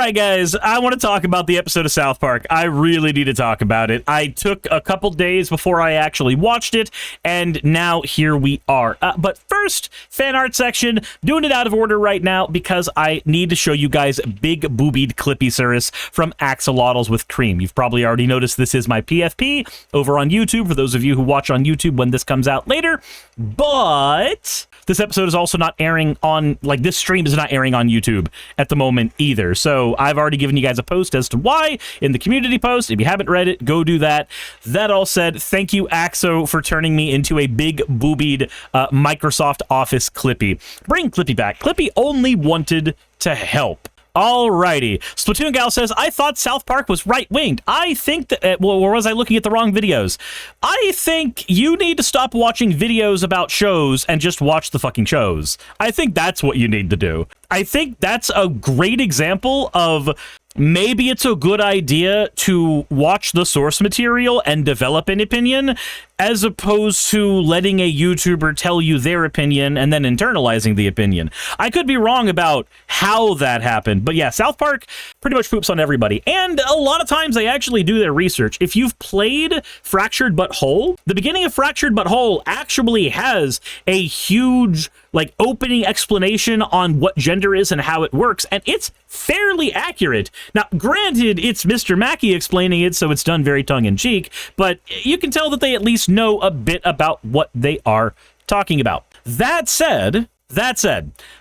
right, guys, I want to talk about the episode of South Park. I really need to talk about it. I took a couple days before I actually watched it, and now here we are. But first, Fanart Section, doing it out of order right now because I need to show you guys big boobied clippy Suris from axolotls with cream. You've probably already noticed this is my PFP over on YouTube, for those of you who watch on YouTube when this comes out later. But this episode is also not airing on, like, this stream is not airing on YouTube at the moment either. So I've already given you guys a post as to why in the community post. If you haven't read it, go do that. That all said, thank you, Axo, for turning me into a big boobied Microsoft Office Clippy. Bring Clippy back. Clippy only wanted to help. Alrighty. Splatoon Gal says, I thought South Park was right-winged. I think that, well, or was I looking at the wrong videos? I think you need to stop watching videos about shows and just watch the fucking shows. I think that's what you need to do. I think that's a great example of maybe it's a good idea to watch the source material and develop an opinion, as opposed to letting a YouTuber tell you their opinion and then internalizing the opinion. I could be wrong about how that happened, but yeah, South Park pretty much poops on everybody. And a lot of times they actually do their research. If you've played Fractured But Whole, the beginning of Fractured But Whole actually has a huge, like, opening explanation on what gender is and how it works, and it's fairly accurate. Now, granted, it's Mr. Mackey explaining it, so it's done very tongue-in-cheek, but you can tell that they at least know a bit about what they are talking about. That said,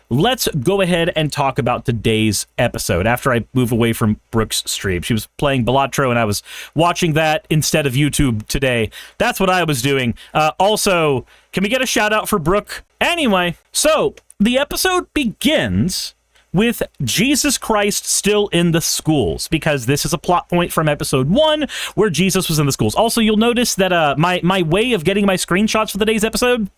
let's go ahead and talk about today's episode after I move away from Brooke's stream. She was playing Balatro, and I was watching that instead of YouTube today. That's what I was doing. Also, can we get a shout out for Brooke? Anyway, so the episode begins with Jesus Christ still in the schools, because this is a plot point from episode 1 where Jesus was in the schools. Also, you'll notice that my way of getting my screenshots for today's episode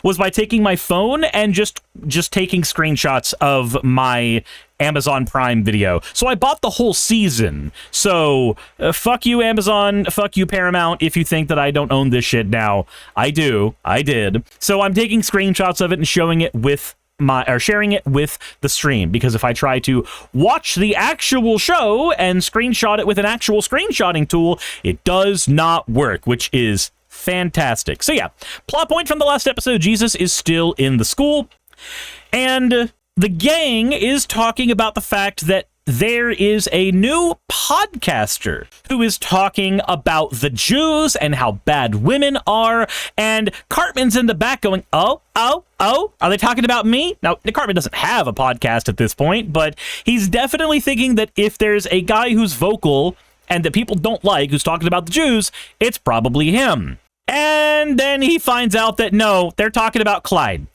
was by taking my phone and just taking screenshots of my Amazon Prime video. So I bought the whole season. So fuck you, Amazon. Fuck you, Paramount. If you think that I don't own this shit now, I do. I did. So I'm taking screenshots of it and showing it with sharing it with the stream, because if I try to watch the actual show and screenshot it with an actual screenshotting tool, it does not work, which is fantastic. So yeah, plot point from the last episode, Jesus is still in the school, and the gang is talking about the fact that there is a new podcaster who is talking about the Jews and how bad women are, and Cartman's in the back going, oh, are they talking about me? Now, Cartman doesn't have a podcast at this point, but he's definitely thinking that if there's a guy who's vocal and that people don't like, who's talking about the Jews, it's probably him. And then he finds out that no, they're talking about Clyde.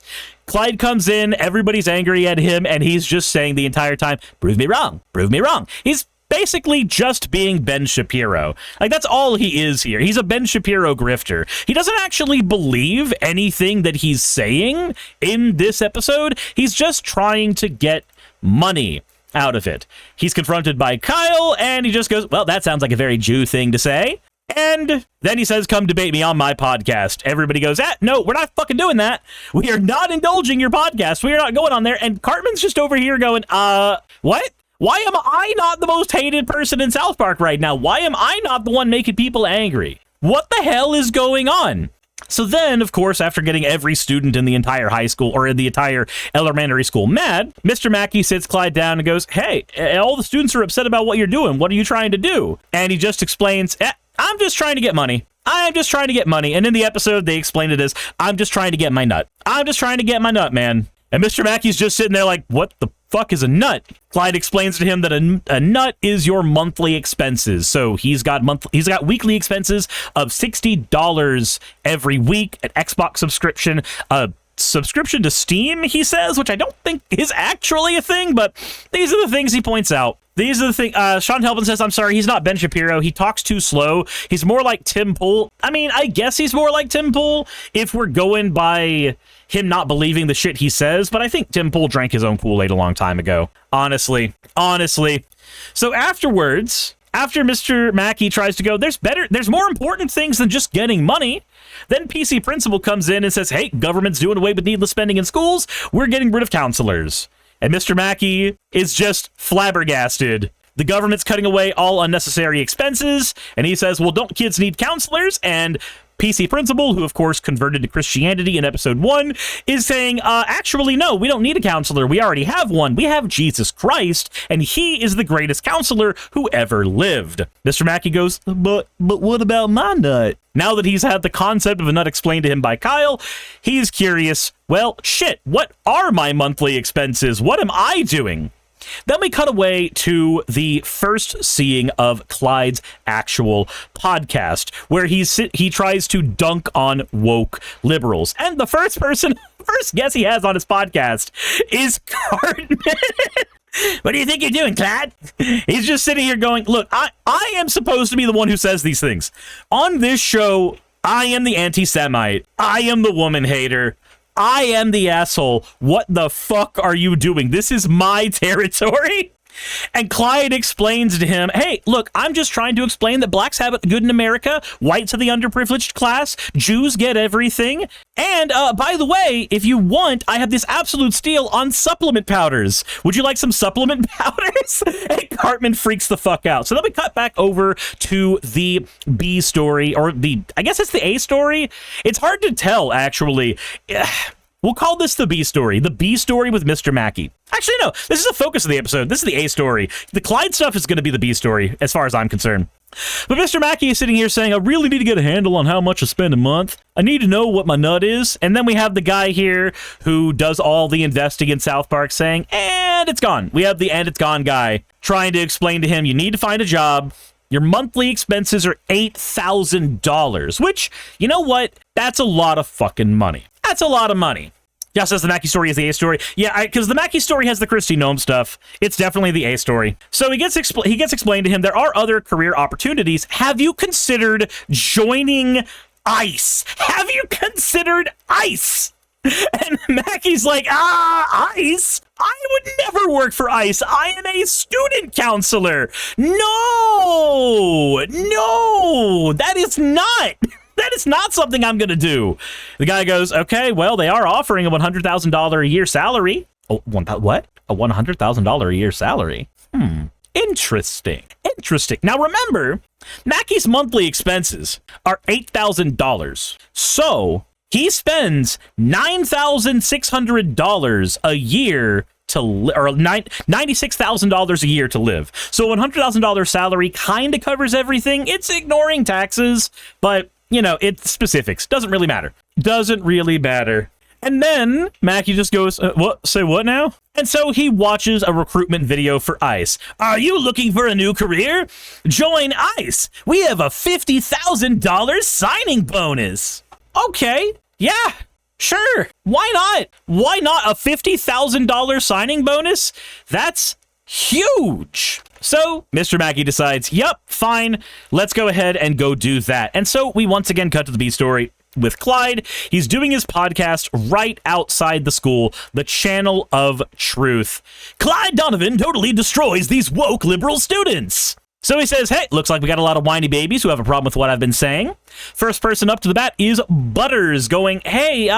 Clyde comes in, everybody's angry at him, and he's just saying the entire time, prove me wrong, prove me wrong. He's basically just being Ben Shapiro. Like, that's all he is here. He's a Ben Shapiro grifter. He doesn't actually believe anything that he's saying in this episode. He's just trying to get money out of it. He's confronted by Kyle, and he just goes, well, that sounds like a very Jew thing to say. And then he says, come debate me on my podcast. Everybody goes, no, we're not fucking doing that. We are not indulging your podcast. We are not going on there. And Cartman's just over here going, what? Why am I not the most hated person in South Park right now? Why am I not the one making people angry? What the hell is going on? So then, of course, after getting every student in the entire high school, or in the entire elementary school, mad, Mr. Mackey sits Clyde down and goes, hey, all the students are upset about what you're doing. What are you trying to do? And he just explains, I'm just trying to get money. I'm just trying to get money. And in the episode, they explain it as, I'm just trying to get my nut. I'm just trying to get my nut, man. And Mr. Mackey's just sitting there like, what the fuck is a nut? Clyde explains to him that a nut is your monthly expenses. So he's got weekly expenses of $60 every week, an Xbox subscription, a subscription to Steam, he says, which I don't think is actually a thing, but these are the things he points out. These are the things. Sean Helpin says, I'm sorry, he's not Ben Shapiro. He talks too slow. He's more like Tim Pool. I mean, I guess he's more like Tim Pool if we're going by him not believing the shit he says, but I think Tim Pool drank his own Kool-Aid a long time ago. Honestly. So afterwards, after Mr. Mackey tries to go, there's more important things than just getting money. Then PC Principal comes in and says, hey, government's doing away with needless spending in schools. We're getting rid of counselors. And Mr. Mackey is just flabbergasted the government's cutting away all unnecessary expenses, and he says, well, don't kids need counselors? And PC Principal, who of course converted to Christianity in episode 1, is saying, actually, no, we don't need a counselor. We already have one. We have Jesus Christ, and he is the greatest counselor who ever lived. Mr. Mackey goes, but what about my nut? Now that he's had the concept of a nut explained to him by Kyle, he's curious, well, shit, what are my monthly expenses? What am I doing? Then we cut away to the first seeing of Clyde's actual podcast, where he tries to dunk on woke liberals. And the first guest he has on his podcast is Cartman. What do you think you're doing, Clyde? He's just sitting here going, look, I am supposed to be the one who says these things. On this show, I am the anti-Semite. I am the woman hater. I am the asshole. What the fuck are you doing? This is my territory. And Clyde explains to him, hey, look, I'm just trying to explain that blacks have it good in America, whites are the underprivileged class, Jews get everything, and by the way, if you want, I have this absolute steal on supplement powders. Would you like some supplement powders? And Cartman freaks the fuck out. So then we cut back over to the B story, or I guess it's the A story? It's hard to tell, actually. We'll call this the B story. The B story with Mr. Mackey. Actually, no. This is the focus of the episode. This is the A story. The Clyde stuff is going to be the B story, as far as I'm concerned. But Mr. Mackey is sitting here saying, I really need to get a handle on how much I spend a month. I need to know what my nut is. And then we have the guy here who does all the investing in South Park saying, and it's gone. We have the and it's gone guy trying to explain to him, you need to find a job. Your monthly expenses are $8,000, which, you know what? That's a lot of fucking money. That's a lot of money. Josh says the Mackey story is the A story. Yeah, because the Mackey story has the Christy Gnome stuff. It's definitely the A story. So he gets explained to him there are other career opportunities. Have you considered joining ICE? Have you considered ICE? And Mackey's like, ICE? I would never work for ICE. I am a student counselor. No, that is not. That is not something I'm going to do. The guy goes, okay, well, they are offering a $100,000 a year salary. Oh, what? A $100,000 a year salary? Interesting. Now, remember, Mackey's monthly expenses are $8,000. So he spends $9,600 a year to or $96,000 a year to live. So $100,000 salary kind of covers everything. It's ignoring taxes, but you know, it's specifics. Doesn't really matter. And then Mackey just goes, what? Say what now? And so he watches a recruitment video for ICE. Are you looking for a new career? Join ICE. We have a $50,000 signing bonus. Okay. Yeah. Sure. Why not? Why not a $50,000 signing bonus? That's huge. So Mr. Mackey decides, yep, fine, let's go ahead and go do that. And so we once again cut to the B story with Clyde. He's doing his podcast right outside the school, the Channel of Truth. Clyde Donovan totally destroys these woke liberal students. So he says, hey, looks like we got a lot of whiny babies who have a problem with what I've been saying. First person up to the bat is Butters going, hey,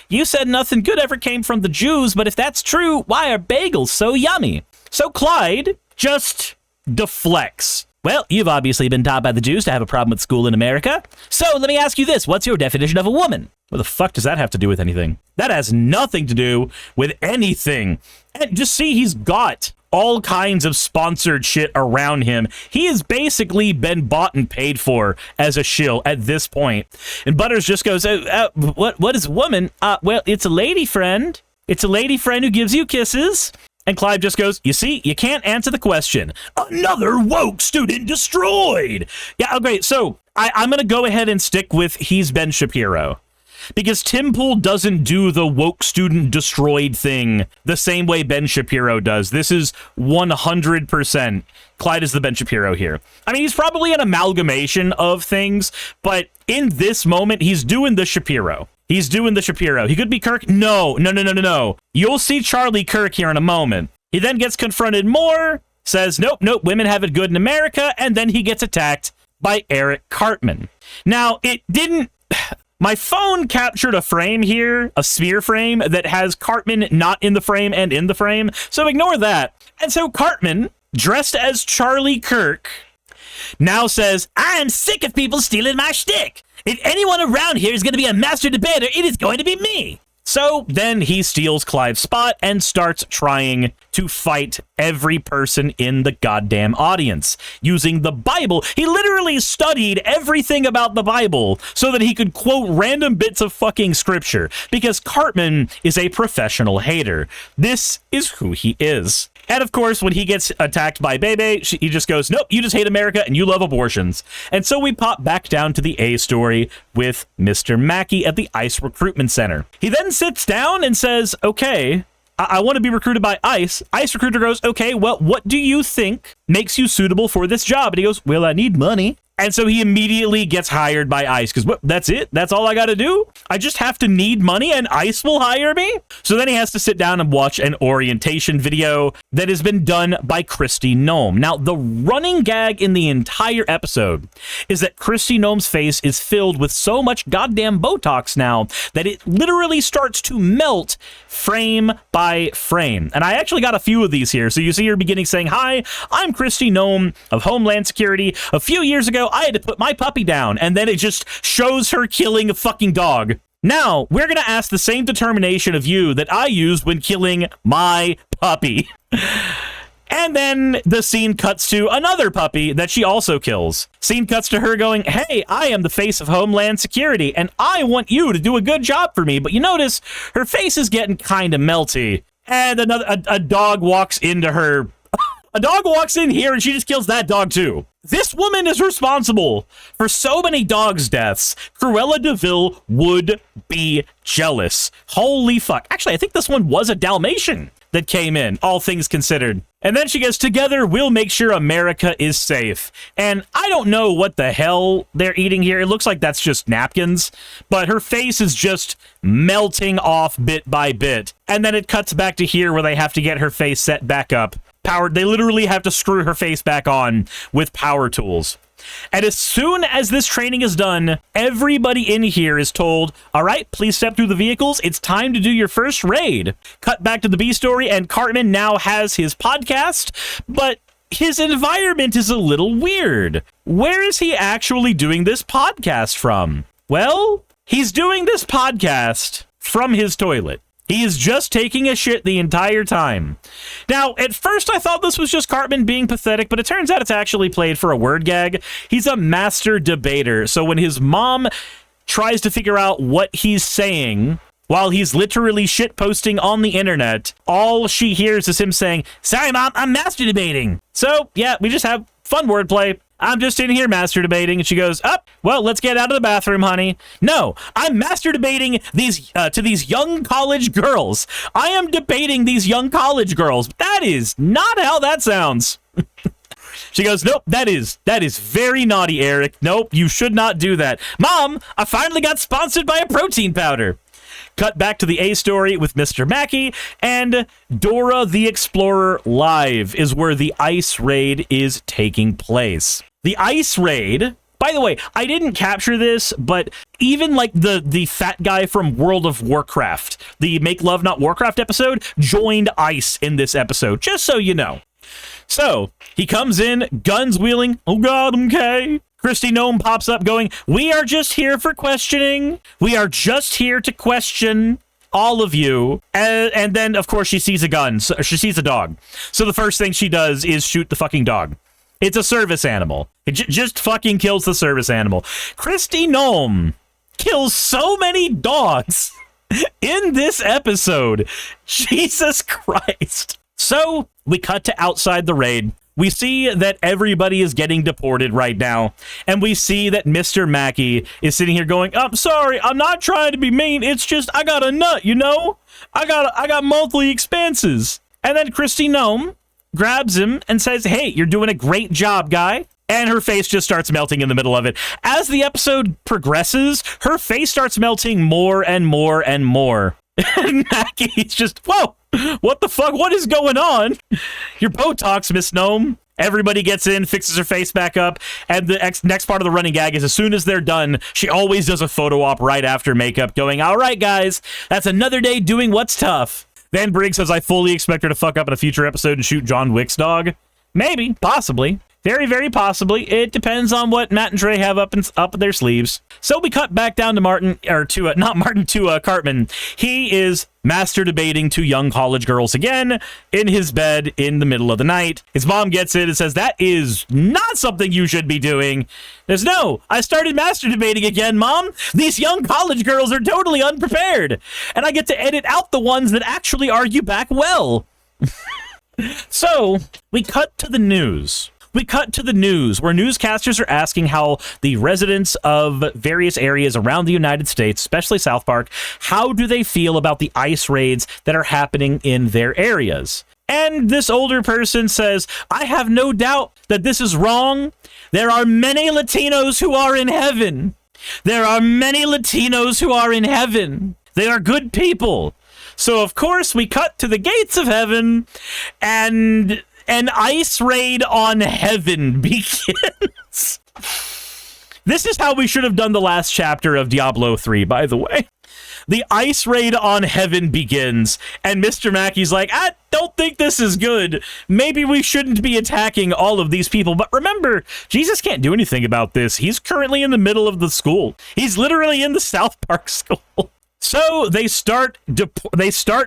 you said nothing good ever came from the Jews, but if that's true, why are bagels so yummy? So Clyde just deflects. Well, you've obviously been taught by the Jews to have a problem with school in America. So let me ask you this. What's your definition of a woman? What the fuck does that have to do with anything? That has nothing to do with anything. And just see, he's got all kinds of sponsored shit around him. He has basically been bought and paid for as a shill at this point. And Butters just goes, what is a woman? Well, it's a lady friend. It's a lady friend who gives you kisses. And Clive just goes, you see, you can't answer the question. Another woke student destroyed. Yeah, okay, so I'm going to go ahead and stick with he's Ben Shapiro. Because Tim Pool doesn't do the woke student destroyed thing the same way Ben Shapiro does. This is 100%. Clyde is the Ben Shapiro here. I mean, he's probably an amalgamation of things, but in this moment, he's doing the Shapiro. He's doing the Shapiro. He could be Kirk. No. You'll see Charlie Kirk here in a moment. He then gets confronted more, says, nope, women have it good in America, and then he gets attacked by Eric Cartman. Now, it didn't... My phone captured a frame here, a sphere frame, that has Cartman not in the frame and in the frame, so ignore that. And so Cartman dressed as Charlie Kirk, now says, I'm sick of people stealing my shtick. If anyone around here is going to be a master debater, it is going to be me. So then he steals Clive's spot and starts trying to fight every person in the goddamn audience using the Bible. He literally studied everything about the Bible so that he could quote random bits of fucking scripture, because Cartman is a professional hater. This is who he is. And of course, when he gets attacked by Bebe, he just goes, nope, you just hate America and you love abortions. And so we pop back down to the A story with Mr. Mackey at the ICE recruitment center. He then sits down and says, okay, I want to be recruited by ICE. ICE recruiter goes, okay, well, what do you think makes you suitable for this job? And he goes, well, I need money. And so he immediately gets hired by ICE because that's it. That's all I got to do. I just have to need money and ICE will hire me. So then he has to sit down and watch an orientation video that has been done by Kristi Noem. Now, the running gag in the entire episode is that Kristi Noem's face is filled with so much goddamn Botox now that it literally starts to melt frame by frame. And I actually got a few of these here. So you see her beginning saying, hi, I'm Kristi Noem of Homeland Security. A few years ago, I had to put my puppy down, and then it just shows her killing a fucking dog. Now, we're going to ask the same determination of you that I used when killing my puppy. And then the scene cuts to another puppy that she also kills. Scene cuts to her going, hey, I am the face of Homeland Security, and I want you to do a good job for me. But you notice her face is getting kind of melty. And a dog walks into her. A dog walks in here and she just kills that dog too. This woman is responsible for so many dogs' deaths. Cruella de Vil would be jealous. Holy fuck. Actually, I think this one was a Dalmatian that came in, all things considered. And then she goes, together, we'll make sure America is safe. And I don't know what the hell they're eating here. It looks like that's just napkins, but her face is just melting off bit by bit. And then it cuts back to here where they have to get her face set back up. They literally have to screw her face back on with power tools. And as soon as this training is done, everybody in here is told, all right, please step through the vehicles. It's time to do your first raid. Cut back to the B story, and Cartman now has his podcast, but his environment is a little weird. Where is he actually doing this podcast from? Well, he's doing this podcast from his toilet. He is just taking a shit the entire time. Now, at first I thought this was just Cartman being pathetic, but it turns out it's actually played for a word gag. He's a master debater, so when his mom tries to figure out what he's saying while he's literally shitposting on the internet, all she hears is him saying, sorry, Mom, I'm master debating. So, yeah, we just have fun wordplay. I'm just in here master debating. And she goes, well, let's get out of the bathroom, honey. No, I'm master debating to these young college girls. I am debating these young college girls. That is not how that sounds. She goes, nope, that is very naughty, Eric. Nope, you should not do that. Mom, I finally got sponsored by a protein powder. Cut back to the A story with Mr. Mackey, and Dora the Explorer Live is where the ICE raid is taking place. The ICE raid, by the way, I didn't capture this, but even like the fat guy from World of Warcraft, the Make Love Not Warcraft episode, joined ICE in this episode, just so you know. So, he comes in, guns wheeling, oh god, okay. Kristi Noem pops up going, we are just here for questioning. We are just here to question all of you. And then, of course, she sees a gun. So she sees a dog. So the first thing she does is shoot the fucking dog. It's a service animal. It just fucking kills the service animal. Kristi Noem kills so many dogs in this episode. Jesus Christ. So we cut to outside the raid. We see that everybody is getting deported right now, and we see that Mr. Mackey is sitting here going, I'm sorry, I'm not trying to be mean, it's just I got a nut, you know? I got monthly expenses. And then Kristi Noem grabs him and says, hey, you're doing a great job, guy. And her face just starts melting in the middle of it. As the episode progresses, her face starts melting more and more and more. And Mackey's just, whoa, what the fuck? What is going on? Your Botox, Miss Noem. Everybody gets in, fixes her face back up, and the next part of the running gag is as soon as they're done, she always does a photo op right after makeup, going, all right, guys, that's another day doing what's tough. Van Briggs says, I fully expect her to fuck up in a future episode and shoot John Wick's dog. Maybe, possibly. Very, very possibly. It depends on what Matt and Trey have up their sleeves. So we cut back down to Cartman. He is master debating two young college girls again in his bed in the middle of the night. His mom gets it and says, that is not something you should be doing. There's no, I started master debating again, Mom. These young college girls are totally unprepared. And I get to edit out the ones that actually argue back well. So we cut to the news. Where newscasters are asking how the residents of various areas around the United States, especially South Park, how do they feel about the ICE raids that are happening in their areas? And this older person says, I have no doubt that this is wrong. There are many Latinos who are in heaven. They are good people. So, of course, we cut to the gates of heaven, and an ice raid on heaven begins. This is how we should have done the last chapter of Diablo 3, by the way. The ice raid on heaven begins, and Mr. Mackey's like, I don't think this is good. Maybe we shouldn't be attacking all of these people. But remember, Jesus can't do anything about this. He's currently in the middle of the school. He's literally in the South Park school. So they start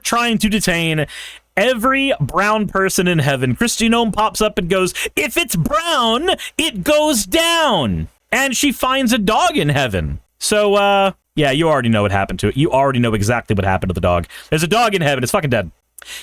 trying to detain every brown person in heaven. Christy Gnome pops up and goes, if it's brown, it goes down. And she finds a dog in heaven. So, yeah, you already know what happened to it. You already know exactly what happened to the dog. There's a dog in heaven. It's fucking dead.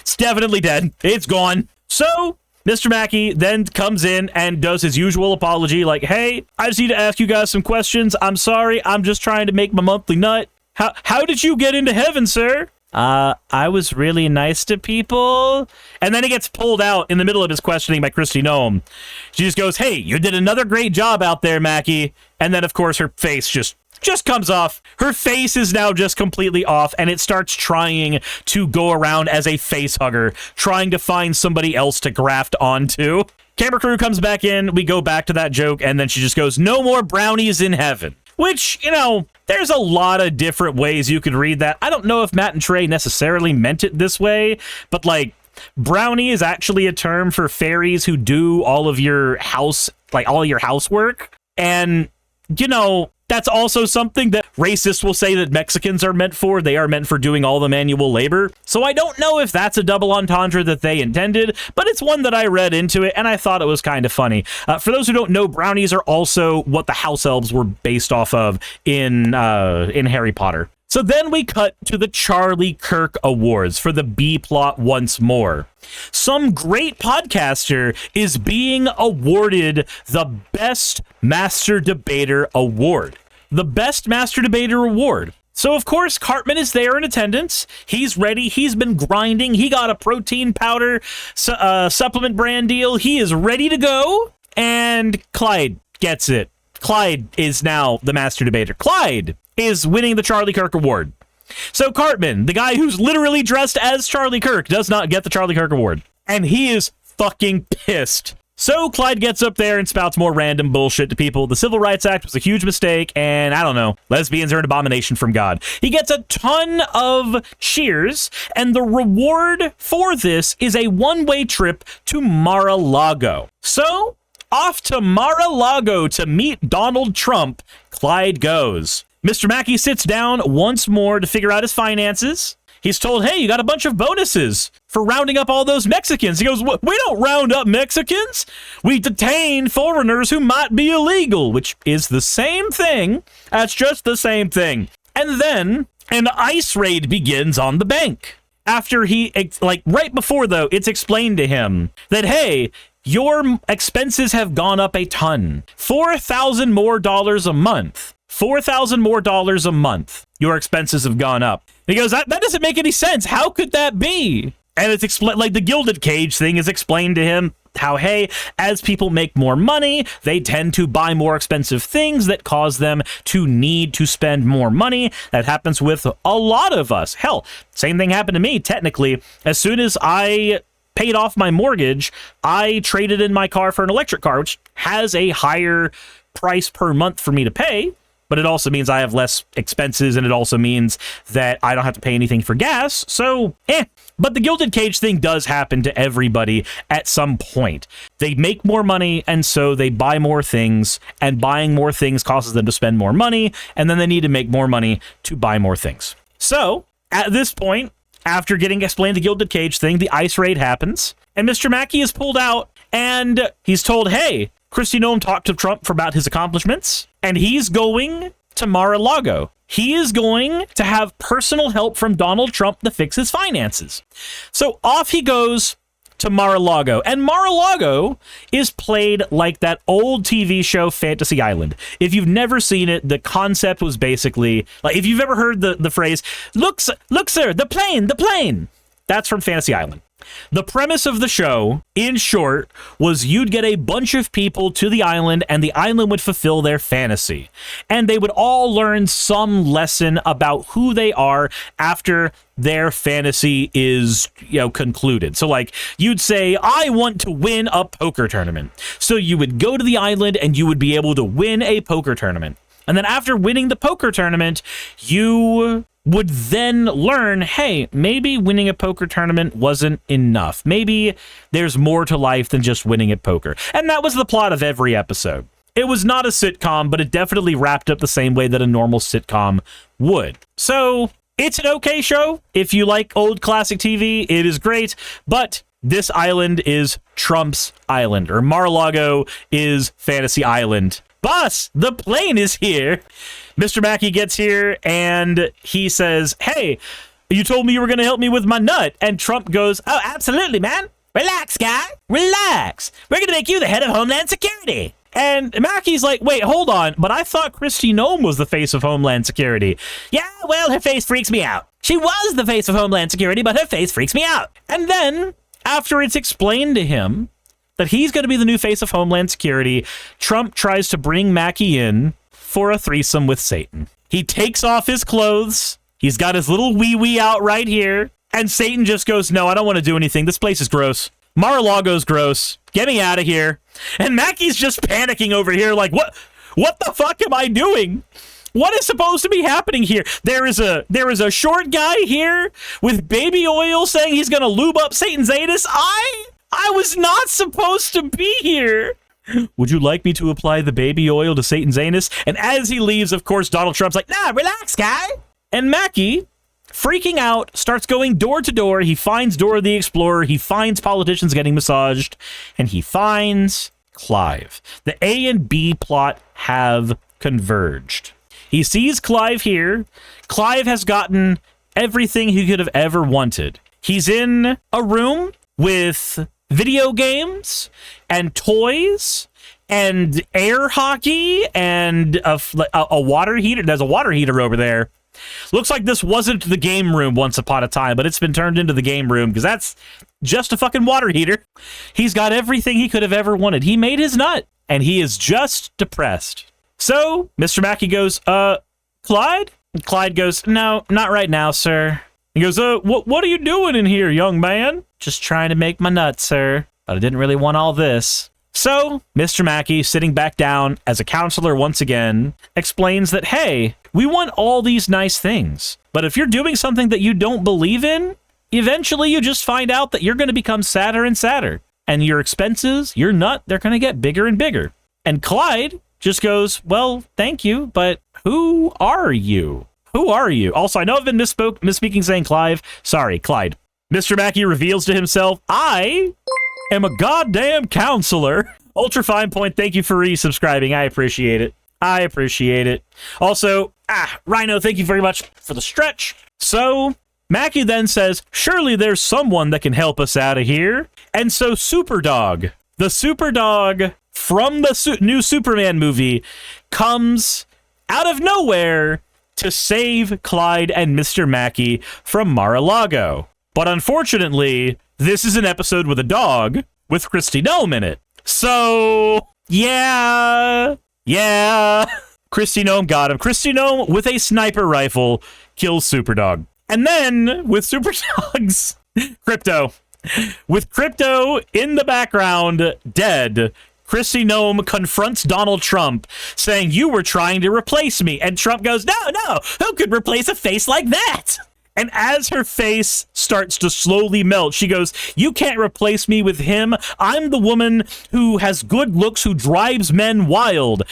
It's definitely dead. It's gone. So Mr. Mackey then comes in and does his usual apology, like, hey, I just need to ask you guys some questions. I'm sorry. I'm just trying to make my monthly nut. How did you get into heaven, sir? I was really nice to people. And then he gets pulled out in the middle of his questioning by Christy Gnome. She just goes, hey, you did another great job out there, Mackey. And then, of course, her face just comes off. Her face is now just completely off, and it starts trying to go around as a face hugger, trying to find somebody else to graft onto. Camera crew comes back in. We go back to that joke, and then she just goes, no more brownies in heaven. Which, you know, there's a lot of different ways you could read that. I don't know if Matt and Trey necessarily meant it this way, but, like, brownie is actually a term for fairies who do all of your housework. And, you know, that's also something that racists will say that Mexicans are meant for. They are meant for doing all the manual labor. So I don't know if that's a double entendre that they intended, but it's one that I read into it, and I thought it was kind of funny. For those who don't know, brownies are also what the house elves were based off of in Harry Potter. So then we cut to the Charlie Kirk Awards for the B plot once more. Some great podcaster is being awarded the Best Master Debater Award. The Best Master Debater Award. So, of course, Cartman is there in attendance. He's ready. He's been grinding. He got a protein powder supplement brand deal. He is ready to go. And Clyde gets it. Clyde is now the Master Debater. Clyde is winning the Charlie Kirk Award. So Cartman, the guy who's literally dressed as Charlie Kirk, does not get the Charlie Kirk Award. And he is fucking pissed. So Clyde gets up there and spouts more random bullshit to people. The Civil Rights Act was a huge mistake, and I don't know, lesbians are an abomination from God. He gets a ton of cheers, and the reward for this is a one-way trip to Mar-a-Lago. So, off to Mar-a-Lago to meet Donald Trump, Clyde goes. Mr. Mackey sits down once more to figure out his finances. He's told, hey, you got a bunch of bonuses for rounding up all those Mexicans. He goes, we don't round up Mexicans. We detain foreigners who might be illegal, which is the same thing. That's just the same thing. And then an ICE raid begins on the bank. After right before, though, it's explained to him that, hey, your expenses have gone up a ton. $4,000 more a month. $4,000 more a month. Your expenses have gone up. And he goes, that doesn't make any sense. How could that be? And it's explained, like the Gilded Cage thing is explained to him how, hey, as people make more money, they tend to buy more expensive things that cause them to need to spend more money. That happens with a lot of us. Hell, same thing happened to me, technically. As soon as I paid off my mortgage, I traded in my car for an electric car, which has a higher price per month for me to pay. but it also means I have less expenses, and it also means that I don't have to pay anything for gas, so But the Gilded Cage thing does happen to everybody at some point. They make more money, and so they buy more things, and buying more things causes them to spend more money, and then they need to make more money to buy more things. So, at this point, after getting explained the Gilded Cage thing, the ice raid happens, and Mr. Mackey is pulled out, and he's told, hey, Kristi Noem talked to Trump about his accomplishments, and he's going to Mar-a-Lago. He is going to have personal help from Donald Trump to fix his finances. So off he goes to Mar-a-Lago. And Mar-a-Lago is played like that old TV show Fantasy Island. If you've never seen it, the concept was basically, like, if you've ever heard the phrase, look, sir, the plane. That's from Fantasy Island. The premise of the show, in short, was you'd get a bunch of people to the island, and the island would fulfill their fantasy. And they would all learn some lesson about who they are after their fantasy is, concluded. So, like, you'd say, I want to win a poker tournament. So you would go to the island, and you would be able to win a poker tournament. And then after winning the poker tournament, you would then learn, hey, maybe winning a poker tournament wasn't enough. Maybe there's more to life than just winning at poker. And that was the plot of every episode. It was not a sitcom, but it definitely wrapped up the same way that a normal sitcom would. So, it's an okay show. If you like old classic TV, it is great, but this island is Trump's island, or Mar-a-Lago is Fantasy Island. Boss, the plane is here. Mr. Mackey gets here, and he says, hey, you told me you were going to help me with my nut. And Trump goes, oh, absolutely, man. Relax, guy. Relax. We're going to make you the head of Homeland Security. And Mackey's like, wait, hold on. But I thought Kristi Noem was the face of Homeland Security. Yeah, well, her face freaks me out. She was the face of Homeland Security, but her face freaks me out. And then, after it's explained to him that he's going to be the new face of Homeland Security, Trump tries to bring Mackey in for a threesome with Satan. He takes off his clothes. He's got his little wee-wee out right here. And Satan just goes, no, I don't want to do anything. This place is gross. Mar-a-Lago's gross. Get me out of here. And Mackey's just panicking over here like, what the fuck am I doing? What is supposed to be happening here? There is a short guy here with baby oil saying he's going to lube up Satan's anus. I was not supposed to be here. Would you like me to apply the baby oil to Satan's anus? And as he leaves, of course, Donald Trump's like, nah, relax, guy. And Mackey, freaking out, starts going door to door. He finds Dora the Explorer. He finds politicians getting massaged. And he finds Clive. The A and B plot have converged. He sees Clive here. Clive has gotten everything he could have ever wanted. He's in a room with video games and toys and air hockey and a water heater. There's a water heater over there. Looks like this wasn't the game room once upon a time, but it's been turned into the game room because that's just a fucking water heater. He's got everything he could have ever wanted. He made his nut, and he is just depressed. So Mr. Mackey goes, Clyde? And Clyde goes, no, not right now, sir. He goes, what are you doing in here, young man? Just trying to make my nut, sir. But I didn't really want all this. So, Mr. Mackey, sitting back down as a counselor once again, explains that, hey, we want all these nice things. But if you're doing something that you don't believe in, eventually you just find out that you're going to become sadder and sadder. And your expenses, your nut, they're going to get bigger and bigger. And Clyde just goes, well, thank you, but who are you? Who are you? Also, I know I've been misspeaking saying Clive. Sorry, Clyde. Mr. Mackey reveals to himself, I am a goddamn counselor. Ultra Fine Point, thank you for resubscribing. I appreciate it. I appreciate it. Also, Rhino, thank you very much for the stretch. So, Mackey then says, surely there's someone that can help us out of here. And so Superdog, the Superdog from the new Superman movie, comes out of nowhere to save Clyde and Mr. Mackey from Mar-a-Lago. But unfortunately, this is an episode with a dog with Kristi Noem in it. So, yeah. Kristi Noem got him. Kristi Noem, with a sniper rifle, kills Superdog. And then, with Superdog's Crypto. With Crypto in the background, dead, Kristi Noem confronts Donald Trump, saying, "You were trying to replace me." And Trump goes, no, who could replace a face like that? And as her face starts to slowly melt, she goes, "You can't replace me with him. I'm the woman who has good looks, who drives men wild."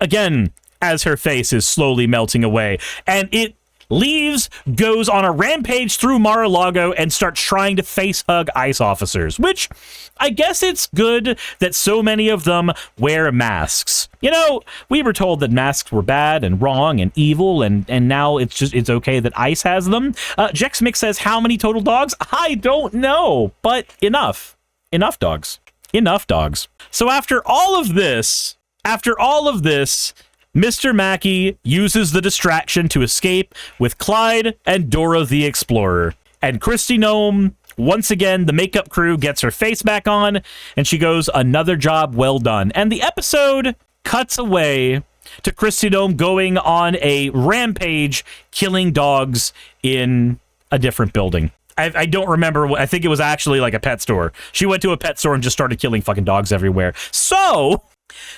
Again, as her face is slowly melting away. And it leaves, goes on a rampage through Mar-a-Lago, and starts trying to face hug ICE officers, which I guess it's good that so many of them wear masks. You know, we were told that masks were bad and wrong and evil, and now it's okay that ICE has them. Jex Mix says, how many total dogs? I don't know, but enough. Enough dogs. Enough dogs. So after all of this, Mr. Mackey uses the distraction to escape with Clyde and Dora the Explorer. And Kristi Noem, once again, the makeup crew gets her face back on, and she goes, "Another job well done." And the episode cuts away to Kristi Noem going on a rampage, killing dogs in a different building. I don't remember. I think it was actually like a pet store. She went to a pet store and just started killing fucking dogs everywhere. So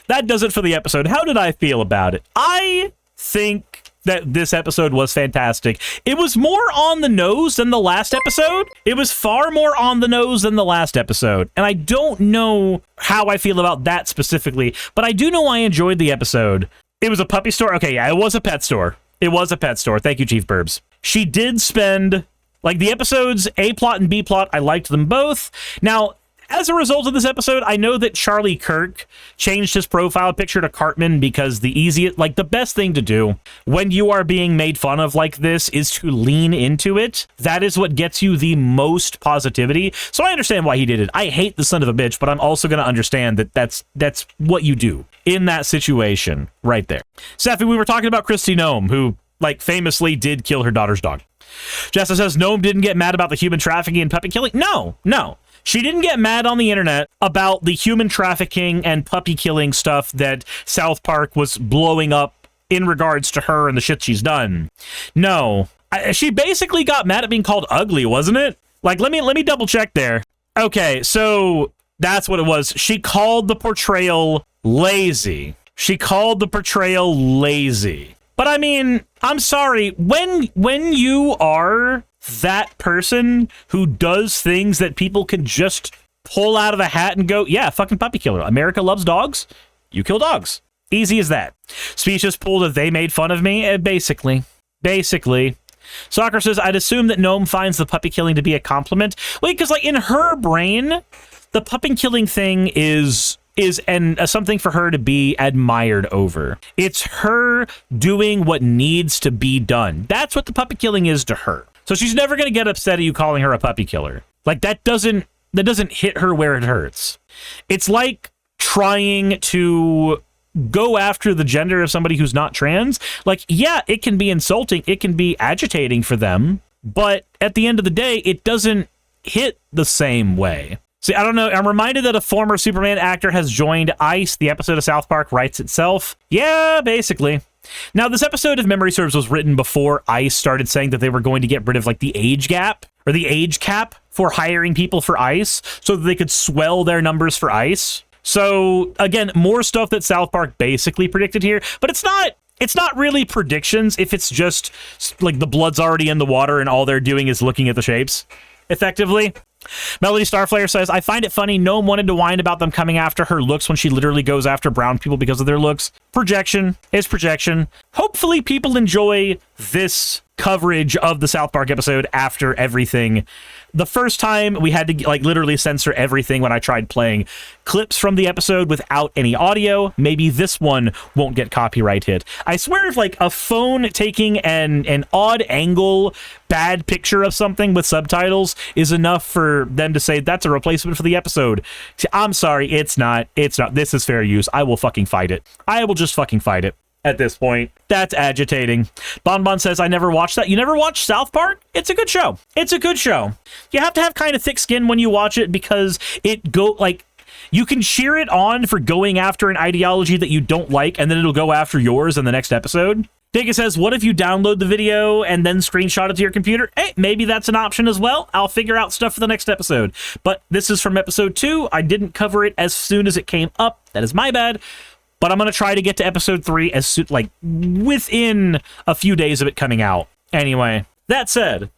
that does it for the episode. How did I feel about it? I think that this episode was fantastic. It was more on the nose than the last episode. It was far more on the nose than the last episode. And I don't know how I feel about that specifically, but I do know I enjoyed the episode. It was a puppy store. Okay, yeah, it was a pet store. It was a pet store. Thank you, Chief Burbs. She did spend, like, the episodes A plot and B plot, I liked them both. Now, as a result of this episode, I know that Charlie Kirk changed his profile picture to Cartman because the best thing to do when you are being made fun of like this is to lean into it. That is what gets you the most positivity. So I understand why he did it. I hate the son of a bitch, but I'm also going to understand that that's what you do in that situation right there. Safi, we were talking about Kristi Noem, who, like, famously did kill her daughter's dog. Jessa says Noem didn't get mad about the human trafficking and puppy killing. No. She didn't get mad on the internet about the human trafficking and puppy killing stuff that South Park was blowing up in regards to her and the shit she's done. No. She basically got mad at being called ugly, wasn't it? Like, let me double check there. Okay, so that's what it was. She called the portrayal lazy. But I mean, I'm sorry, when you are that person who does things that people can just pull out of a hat and go, yeah, fucking puppy killer. America loves dogs. You kill dogs. Easy as that. Speeches pulled that they made fun of me. Basically. Soccer says, I'd assume that Noem finds the puppy killing to be a compliment. Wait, because like in her brain, the puppy killing thing is something for her to be admired over. It's her doing what needs to be done. That's what the puppy killing is to her. So she's never going to get upset at you calling her a puppy killer. Like, that doesn't hit her where it hurts. It's like trying to go after the gender of somebody who's not trans. Like, yeah, it can be insulting. It can be agitating for them. But at the end of the day, it doesn't hit the same way. See, I don't know. I'm reminded that a former Superman actor has joined ICE. The episode of South Park writes itself. Yeah, basically. Now, this episode, if memory serves, was written before ICE started saying that they were going to get rid of like the age gap or the age cap for hiring people for ICE so that they could swell their numbers for ICE. So again, more stuff that South Park basically predicted here, but it's not really predictions if it's just like the blood's already in the water and all they're doing is looking at the shapes effectively. Melody Starflare says, I find it funny Noem wanted to whine about them coming after her looks when she literally goes after brown people because of their looks. Projection is projection. Hopefully people enjoy this coverage of the South Park episode after everything. The first time we had to like literally censor everything when I tried playing clips from the episode without any audio. Maybe this one won't get copyright hit. I swear if like a phone taking an odd angle, bad picture of something with subtitles is enough for them to say that's a replacement for the episode. I'm sorry, it's not. This is fair use. I will fucking fight it. I will just fucking fight it. At this point, that's agitating. Bonbon says, I never watched that. You never watched South Park? It's a good show. You have to have kind of thick skin when you watch it because you can cheer it on for going after an ideology that you don't like, and then it'll go after yours in the next episode. Dega says, what if you download the video and then screenshot it to your computer? Hey, maybe that's an option as well. I'll figure out stuff for the next episode. But this is from episode 2. I didn't cover it as soon as it came up. That is my bad. But I'm going to try to get to episode 3 as soon, like, within a few days of it coming out. Anyway, that said,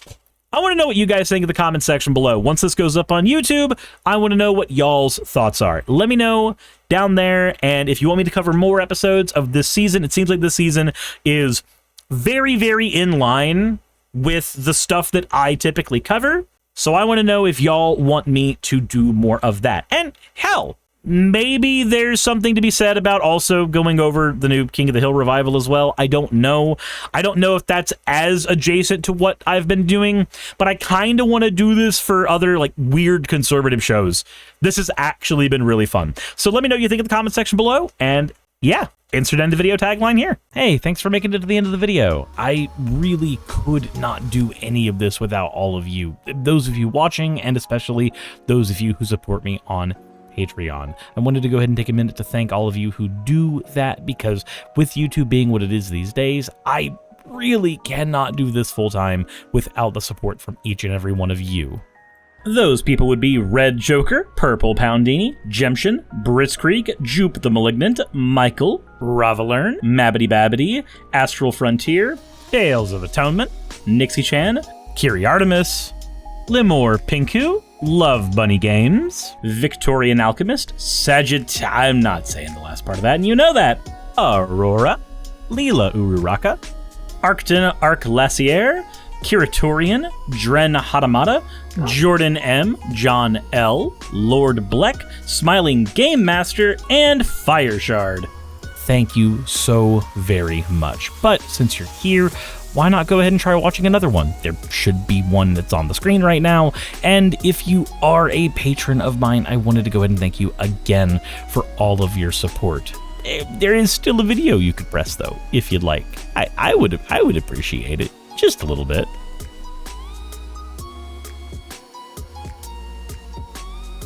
I want to know what you guys think in the comment section below. Once this goes up on YouTube, I want to know what y'all's thoughts are. Let me know down there, and if you want me to cover more episodes of this season, it seems like this season is very, very in line with the stuff that I typically cover. So I want to know if y'all want me to do more of that. And hell, maybe there's something to be said about also going over the new King of the Hill revival as well. I don't know. I don't know if that's as adjacent to what I've been doing, but I kind of want to do this for other like weird conservative shows. This has actually been really fun. So let me know what you think in the comment section below. And yeah, insert end of video tagline here. Hey, thanks for making it to the end of the video. I really could not do any of this without all of you. Those of you watching, and especially those of you who support me on Patreon. I wanted to go ahead and take a minute to thank all of you who do that, because with YouTube being what it is these days, I really cannot do this full time without the support from each and every one of you. Those people would be Red Joker, Purple Poundini, Jemshin, Britzkrieg, Jupe the Malignant, Michael, Ravalern, Mabbity Babbity, Astral Frontier, Tales of Atonement, Nixie Chan, Kiri Artemis, Limor Pinku, Love Bunny Games, Victorian Alchemist, I'm not saying the last part of that, and you know that, Aurora, Leela Ururaka, Arcton Arclacier, Kiratorian, Dren Hadamata, Jordan M, John L, Lord Bleck, Smiling Game Master, and Fire Shard. Thank you so very much. But since you're here, why not go ahead and try watching another one? There should be one that's on the screen right now. And if you are a patron of mine, I wanted to go ahead and thank you again for all of your support. There is still a video you could press though, if you'd like. I would appreciate it just a little bit.